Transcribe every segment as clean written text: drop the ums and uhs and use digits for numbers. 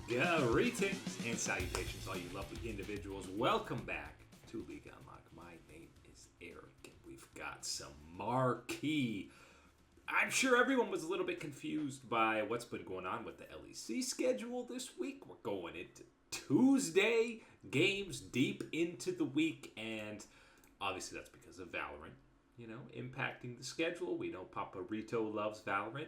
Greetings and salutations, all you lovely individuals. Welcome back to League Unlock. My name is Eric, and we've got some marquee. I'm sure everyone was a little bit confused by what's been going on with the LEC schedule this week. We're going into Tuesday games deep into the week, and obviously that's because of Valorant, impacting the schedule. We know Papa Rito loves Valorant.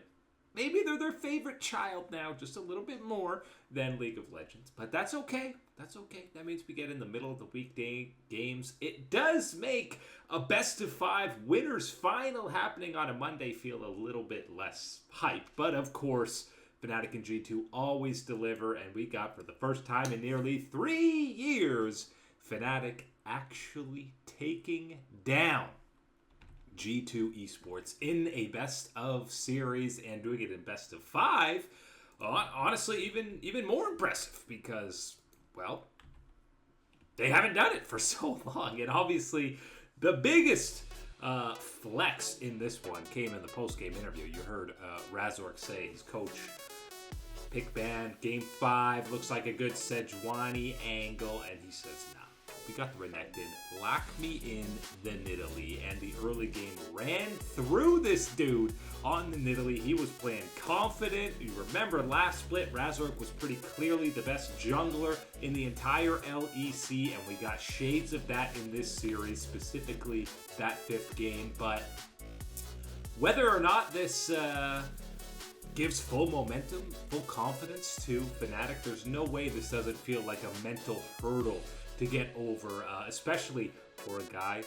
Maybe they're their favorite child now, just a little bit more than League of Legends. But that's okay. That's okay. That means we get in the middle of the weekday games. It does make a best-of-5 winners final happening on a Monday feel a little bit less hype. But, of course, Fnatic and G2 always deliver. And we got, for the first time in nearly 3 years, Fnatic actually taking down G2 eSports in a best of series and doing it in best of 5. Honestly, even more impressive because, well, they haven't done it for so long. And obviously, the biggest flex in this one came in the post-game interview. You heard Razork say, his coach, pick ban, game 5, looks like a good Sejuani angle, and he says, nah. We got the Renekton, lock me in the Nidalee, and the early game ran through this dude on the Nidalee. He was playing confident. You remember last split, Razork was pretty clearly the best jungler in the entire LEC, and we got shades of that in this series, specifically that 5th game. But whether or not this gives full momentum, full confidence to Fnatic, there's no way this doesn't feel like a mental hurdle to get over, especially for a guy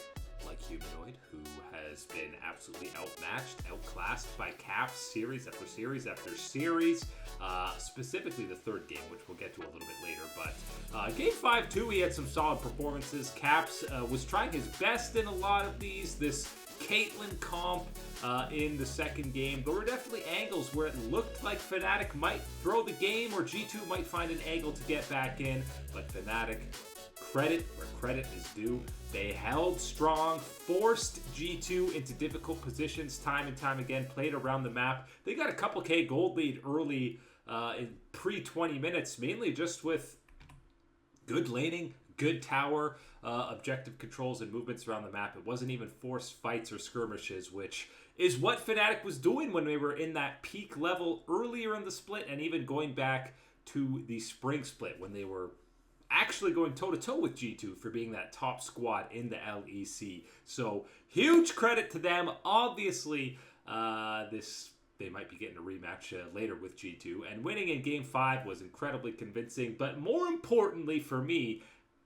like Humanoid, who has been absolutely outmatched, outclassed by Caps series after series after series, specifically the 3rd game, which we'll get to a little bit later. But game 5, too, he had some solid performances. Caps was trying his best in a lot of these. This Caitlyn comp in the 2nd game. There were definitely angles where it looked like Fnatic might throw the game or G2 might find an angle to get back in, but Fnatic, credit where credit is due. They held strong, forced G2 into difficult positions time and time again, played around the map. They got a couple K gold lead early in pre-20 minutes, mainly just with good laning, good tower, objective controls and movements around the map. It wasn't even forced fights or skirmishes, which is what Fnatic was doing when they were in that peak level earlier in the split, and even going back to the spring split when they were actually going toe-to-toe with G2 for being that top squad in the LEC. So huge credit to them. Obviously, they might be getting a rematch later with G2. And winning in Game 5 was incredibly convincing. But more importantly for me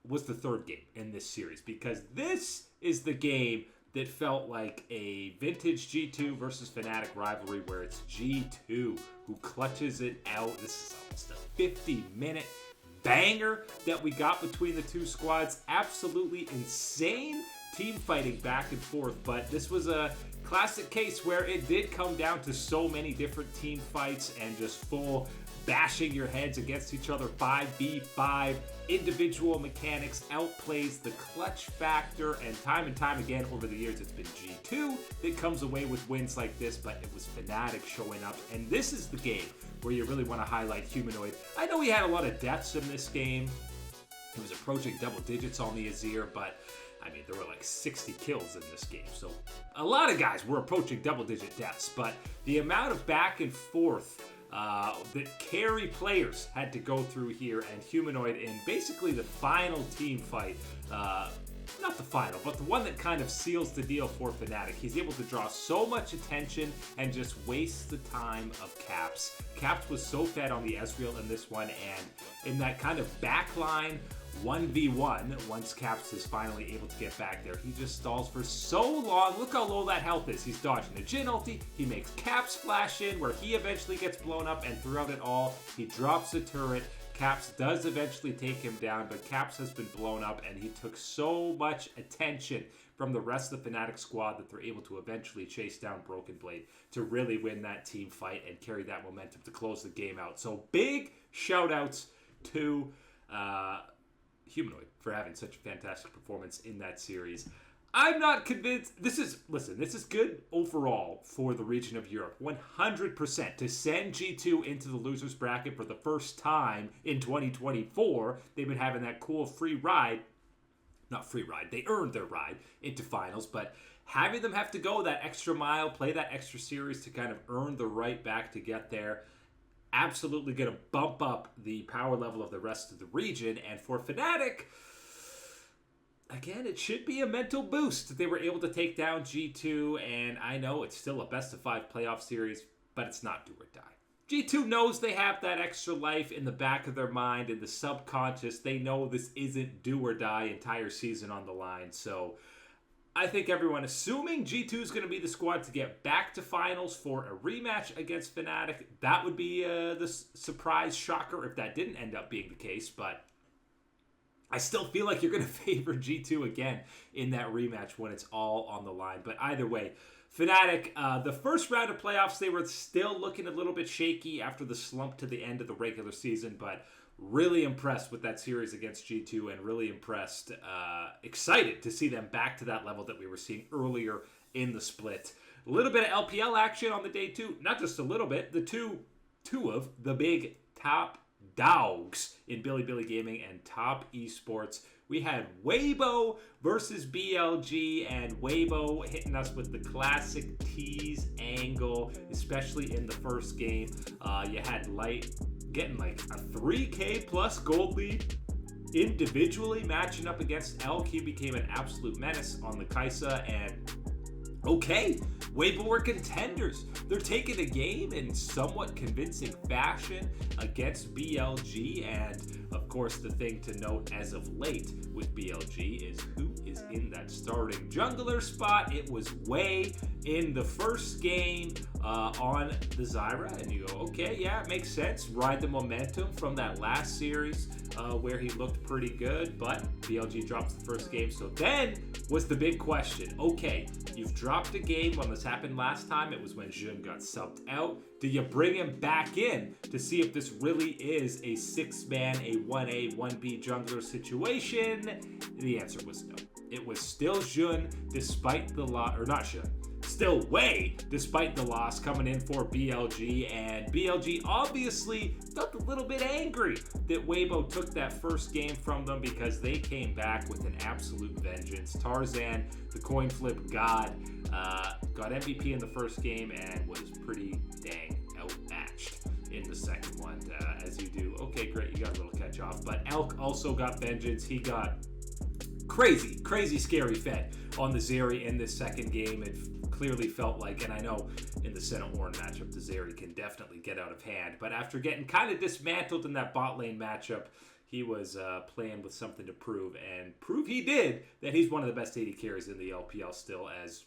was the 3rd game in this series, because this is the game that felt like a vintage G2 versus Fnatic rivalry, where it's G2 who clutches it out. This is almost a 50-minute banger that we got between the two squads. Absolutely insane team fighting back and forth, but this was a classic case where it did come down to so many different team fights and just full bashing your heads against each other. 5v5 individual mechanics outplays the clutch factor, and time again over the years it's been G2 that comes away with wins like this, but it was Fnatic showing up. And this is the game where you really want to highlight Humanoid. I know he had a lot of deaths in this game. He was approaching double digits on the Azir, but I mean, there were like 60 kills in this game. So a lot of guys were approaching double-digit deaths, but the amount of back and forth that carry players had to go through here, and Humanoid in basically the final team fight, not the final, but the one that kind of seals the deal for Fnatic. He's able to draw so much attention and just waste the time of Caps. Caps was so fed on the Ezreal in this one, and in that kind of backline 1v1, once Caps is finally able to get back there, he just stalls for so long. Look how low that health is. He's dodging a Jhin ulti, he makes Caps flash in, where he eventually gets blown up, and throughout it all, he drops a turret. Caps does eventually take him down, but Caps has been blown up, and he took so much attention from the rest of the Fnatic squad that they're able to eventually chase down Broken Blade to really win that team fight and carry that momentum to close the game out. So big shout outs to Humanoid for having such a fantastic performance in that series. I'm not convinced. This is good overall for the region of Europe. 100% to send G2 into the losers bracket for the first time in 2024. They've been having that cool free ride. Not free ride. They earned their ride into finals, but having them have to go that extra mile, play that extra series to kind of earn the right back to get there, absolutely going to bump up the power level of the rest of the region. And for Fnatic, again, it should be a mental boost. They were able to take down G2, and I know it's still a best-of-5 playoff series, but it's not do or die. G2 knows they have that extra life in the back of their mind, in the subconscious. They know this isn't do or die entire season on the line. So I think everyone, assuming G2 is going to be the squad to get back to finals for a rematch against Fnatic, that would be the surprise shocker if that didn't end up being the case. But I still feel like you're going to favor G2 again in that rematch when it's all on the line. But either way, Fnatic, the first round of playoffs, they were still looking a little bit shaky after the slump to the end of the regular season, but really impressed with that series against G2 and really impressed, excited to see them back to that level that we were seeing earlier in the split. A little bit of LPL action on the day too, not just a little bit, the two of the big top dogs in Billy Gaming and Top Esports. We had Weibo versus BLG, and Weibo hitting us with the classic tease angle, especially in the first game. You had Light getting like a 3K plus gold lead individually, matching up against Elk. He became an absolute menace on the Kaisa, and okay, Weibo were contenders. They're taking the game in somewhat convincing fashion against BLG, and of course the thing to note as of late with BLG is who is in that starting jungler spot. It was Wei in the first game on the Zyra, and you go, okay, yeah, it makes sense. Ride the momentum from that last series where he looked pretty good, but BLG drops the first game. So then was the big question. Okay, you've dropped a game when this happened last time. It was when Jun got subbed out. Do you bring him back in to see if this really is a 6-man, a 1A, 1B jungler situation? The answer was no. It was still Jun, despite the loss, or not Jun, still Wei, despite the loss, coming in for BLG, and BLG obviously felt a little bit angry that Weibo took that first game from them because they came back with an absolute vengeance. Tarzan, the coin flip god, got MVP in the first game and was pretty dang outmatched in the second one, as you do. Okay, great, you got a little catch off, but Elk also got vengeance. He got crazy scary fed on the Zeri in this second game. It clearly felt like, and I know in the Senna Horn matchup, the Zeri can definitely get out of hand, but after getting kind of dismantled in that bot lane matchup, he was playing with something to prove, and prove he did that he's one of the best AD carries in the LPL still, as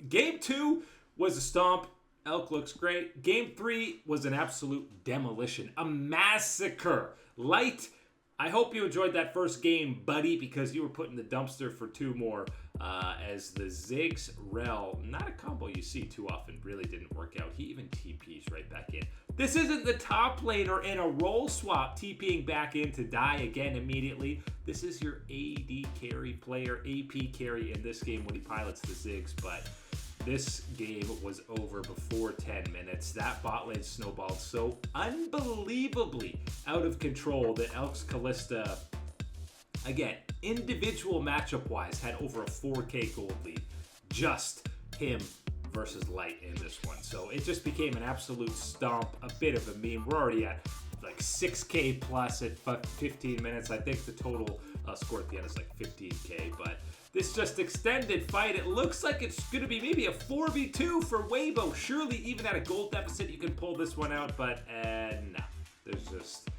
Game 2 was a stomp. Elk looks great. Game 3 was an absolute demolition, a massacre. Light, I hope you enjoyed that first game, buddy, because you were put in the dumpster for 2 more as the Ziggs Rel, not a combo you see too often, really didn't work out. He even TPs right back in. This isn't the top laner in a role swap TPing back in to die again immediately. This is your AD carry player, AP carry in this game when he pilots the Ziggs, but this game was over before 10 minutes. That bot lane snowballed so unbelievably out of control that Elk's Kalista, again, individual matchup-wise, had over a 4K gold lead. Just him versus Light in this one. So it just became an absolute stomp, a bit of a meme. We're already at like 6K plus at 15 minutes. I think the total score at the end is like 15K, but this just extended fight. It looks like it's going to be maybe a 4v2 for Weibo. Surely even at a gold deficit you can pull this one out, but no. There's just,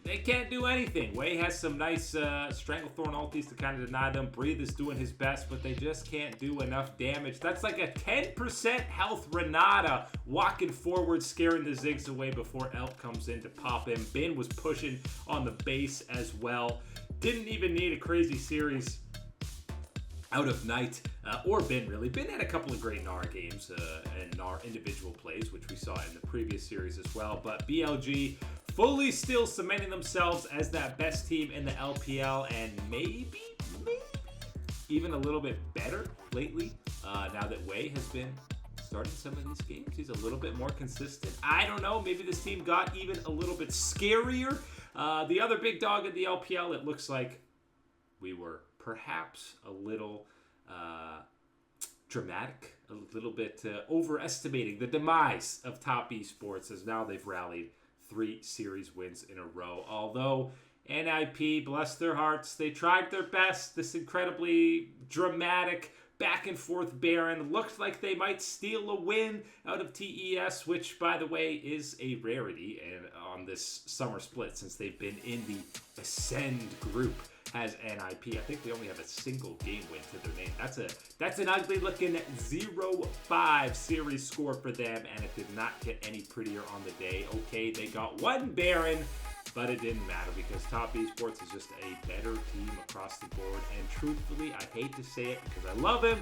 they can't do anything. Wei has some nice Stranglethorn ultis to kind of deny them. Breathe is doing his best, but they just can't do enough damage. That's like a 10% health Renata walking forward, scaring the Ziggs away before Elk comes in to pop him. Bin was pushing on the base as well. Didn't even need a crazy series out of Knight, or Bin really. Bin had a couple of great Gnar games and Gnar individual plays, which we saw in the previous series as well. But BLG fully still cementing themselves as that best team in the LPL, and maybe even a little bit better lately. Now that Wei has been starting some of these games, he's a little bit more consistent. I don't know, maybe this team got even a little bit scarier. The other big dog in the LPL, it looks like we were perhaps a little dramatic, a little bit overestimating the demise of Top Esports, as now they've rallied 3 series wins in a row. Although NIP, bless their hearts, they tried their best. This incredibly dramatic back and forth Baron looked like they might steal a win out of TES, which, by the way, is a rarity and on this summer split since they've been in the Ascend group. Has NIP. I think they only have a single game win to their name. That's an ugly looking 0-5 series score for them, and it did not get any prettier on the day. Okay, they got 1 Baron, but it didn't matter because Top Esports is just a better team across the board. And truthfully, I hate to say it because I love him.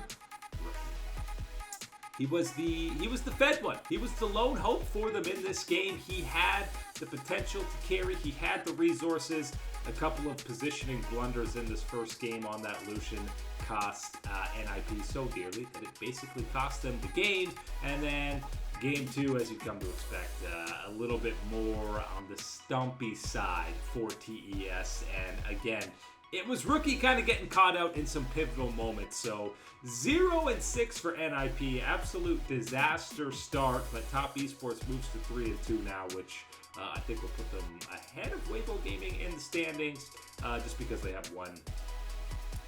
He was the fed one. He was the lone hope for them in this game. He had the potential to carry. He had the resources. A couple of positioning blunders in this first game on that Lucian cost NIP so dearly that it basically cost them the game. And then game 2, as you come to expect, a little bit more on the stumpy side for TES. And again, it was Rookie kind of getting caught out in some pivotal moments. So 0-6 for NIP, absolute disaster start. But Top Esports moves to 3-2 now, which I think will put them ahead of Weibo Gaming in the standings, just because they have 1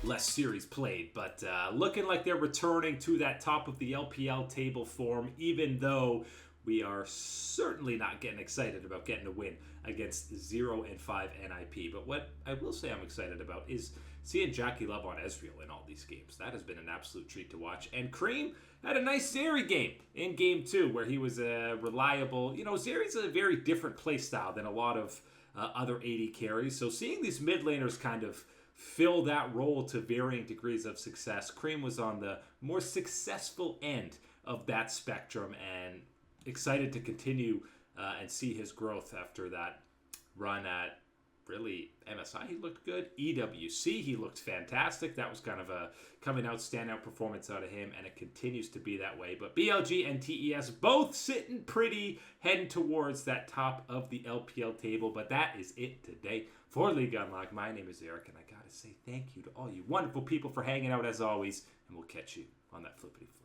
less series played. But looking like they're returning to that top of the LPL table form, even though we are certainly not getting excited about getting a win against 0-5 NIP. But what I will say I'm excited about is seeing Jackie Love on Ezreal in all these games. That has been an absolute treat to watch. And Cream had a nice Zeri game in game 2 where he was reliable. You know, Zeri's a very different play style than a lot of other AD carries. So seeing these mid laners kind of fill that role to varying degrees of success, Cream was on the more successful end of that spectrum, and excited to continue and see his growth after that run at really MSI. He looked good. EWC, he looked fantastic. That was kind of a coming out standout performance out of him, and it continues to be that way. But BLG and TES both sitting pretty, heading towards that top of the LPL table. But that is it today for League Unlocked. My name is Eric, and I gotta say thank you to all you wonderful people for hanging out as always, and we'll catch you on that flippity flip.